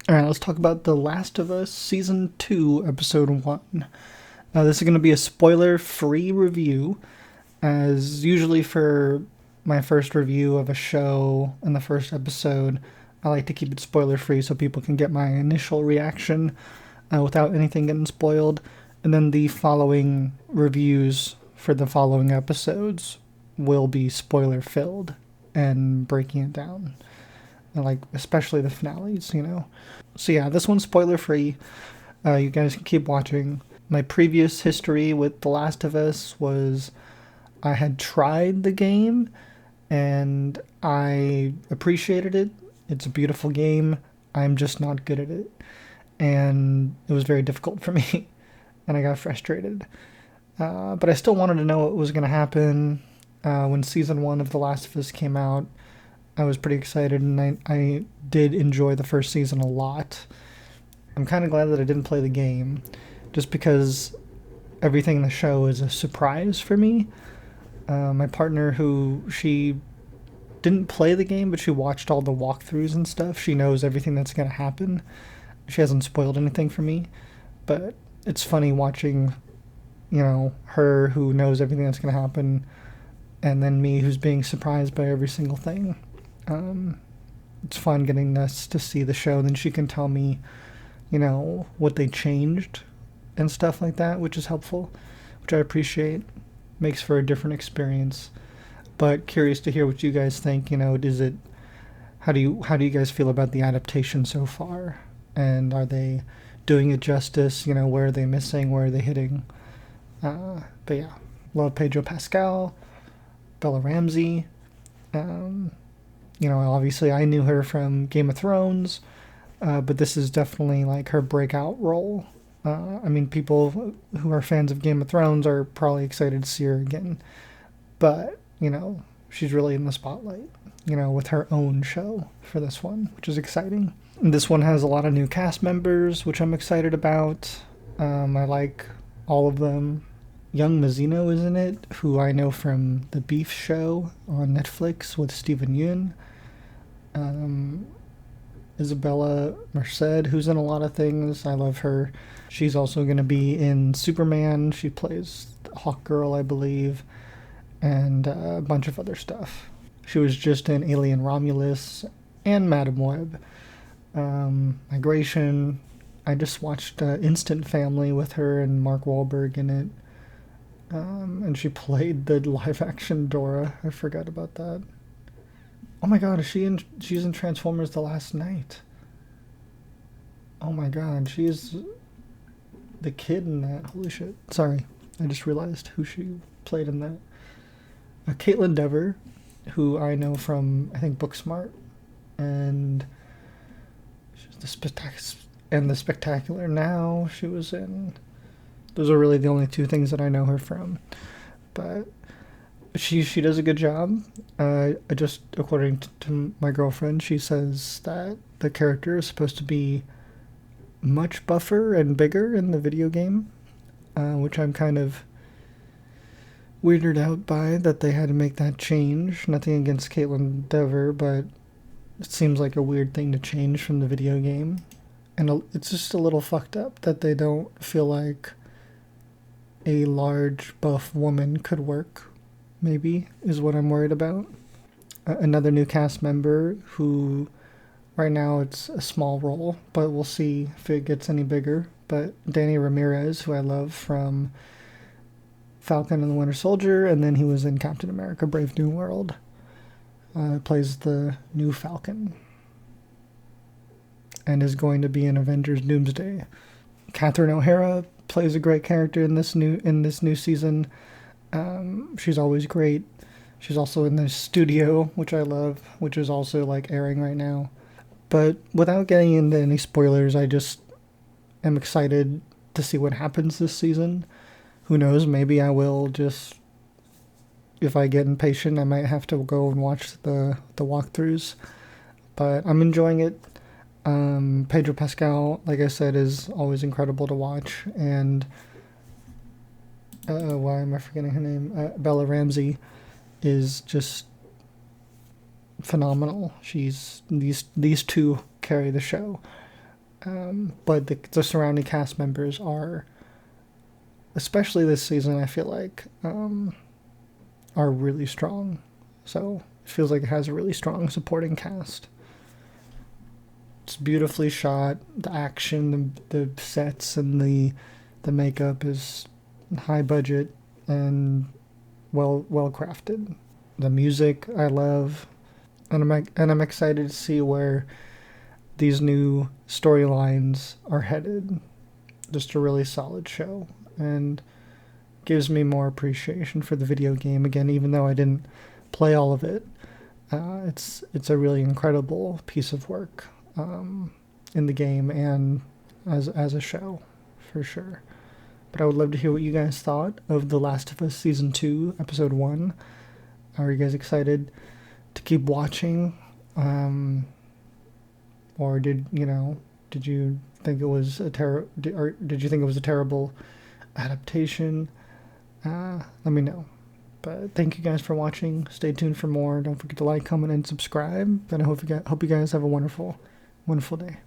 Alright, let's talk about The Last of Us Season 2, Episode 1. This is going to be a spoiler free review, as usually for my first review of a show in the first episode, I like to keep it spoiler free so people can get my initial reaction without anything getting spoiled. And then the following reviews for the following episodes will be spoiler filled and breaking it down. Like, especially the finales, you know? So yeah, this one's spoiler free. You guys can keep watching. My previous history with The Last of Us was I had tried the game and I appreciated it. It's a beautiful game. I'm just not good at it. And it was very difficult for me. And I got frustrated. But I still wanted to know what was going to happen. When season 1 of The Last of Us came out, I was pretty excited, and I did enjoy the first season a lot. I'm kind of glad that I didn't play the game, just because everything in the show is a surprise for me. My partner, she didn't play the game, but she watched all the walkthroughs and stuff. She knows everything that's going to happen. She hasn't spoiled anything for me, but it's funny watching, her who knows everything that's going to happen, and then me who's being surprised by every single thing. It's fun getting us to see the show. Then she can tell me, what they changed and stuff like that, which is helpful, which I appreciate. Makes for a different experience. But curious to hear what you guys think. How do you guys feel about the adaptation so far? And are they doing it justice? Where are they missing? Where are they hitting? But yeah, love Pedro Pascal, Bella Ramsey. Obviously I knew her from Game of Thrones, but this is definitely like her breakout role. People who are fans of Game of Thrones are probably excited to see her again, but she's really in the spotlight, with her own show for this one, which is exciting. And this one has a lot of new cast members, which I'm excited about. I like all of them. Young Mazzino is in it, who I know from the Beef Show on Netflix with Steven Yeun. Isabella Merced, who's in a lot of things. I love her. She's also going to be in Superman. She plays Hawkgirl, I believe, and a bunch of other stuff. She was just in Alien Romulus and Madam Web. Migration. I just watched Instant Family with her and Mark Wahlberg in it. And she played the live-action Dora. I forgot about that. Oh my god, she's in Transformers The Last Night. Oh my god, she's the kid in that. Holy shit. Sorry, I just realized who she played in that. Caitlin Dever, who I know from, I think, Booksmart, and she's the Spectacular Now she was in. Those are really the only two things that I know her from. But she does a good job. Just according to my girlfriend, she says that the character is supposed to be much buffer and bigger in the video game, which I'm kind of weirded out by that they had to make that change. Nothing against Caitlin Dever, but it seems like a weird thing to change from the video game. And it's just a little fucked up that they don't feel like a large buff woman could work, maybe, is what I'm worried about. Another new cast member who right now it's a small role, but we'll see if it gets any bigger. But Danny Ramirez, who I love from Falcon and the Winter Soldier, and then he was in Captain America Brave New World, plays the new Falcon and is going to be in Avengers Doomsday. Catherine O'Hara plays a great character in this new season. She's always great. She's also in the Studio, which I love, which is also like airing right now. But without getting into any spoilers, I just am excited to see what happens this season. Who knows? Maybe I will just, if I get impatient, I might have to go and watch the walkthroughs. But I'm enjoying it. Pedro Pascal, like I said, is always incredible to watch, and why am I forgetting her name? Bella Ramsey is just phenomenal. These two carry the show. But the surrounding cast members are, especially this season, I feel like, are really strong. So it feels like it has a really strong supporting cast. It's beautifully shot. The action, the sets, and the makeup is high budget and well crafted. The music I love, and I'm excited to see where these new storylines are headed. Just a really solid show, and gives me more appreciation for the video game again, even though I didn't play all of it. It's a really incredible piece of work, in the game and as a show, for sure. But I would love to hear what you guys thought of The Last of Us Season 2, Episode 1. Are you guys excited to keep watching? Or did you think it was or did you think it was a terrible adaptation? Let me know. But thank you guys for watching. Stay tuned for more. Don't forget to like, comment, and subscribe. And I hope you guys have a wonderful day.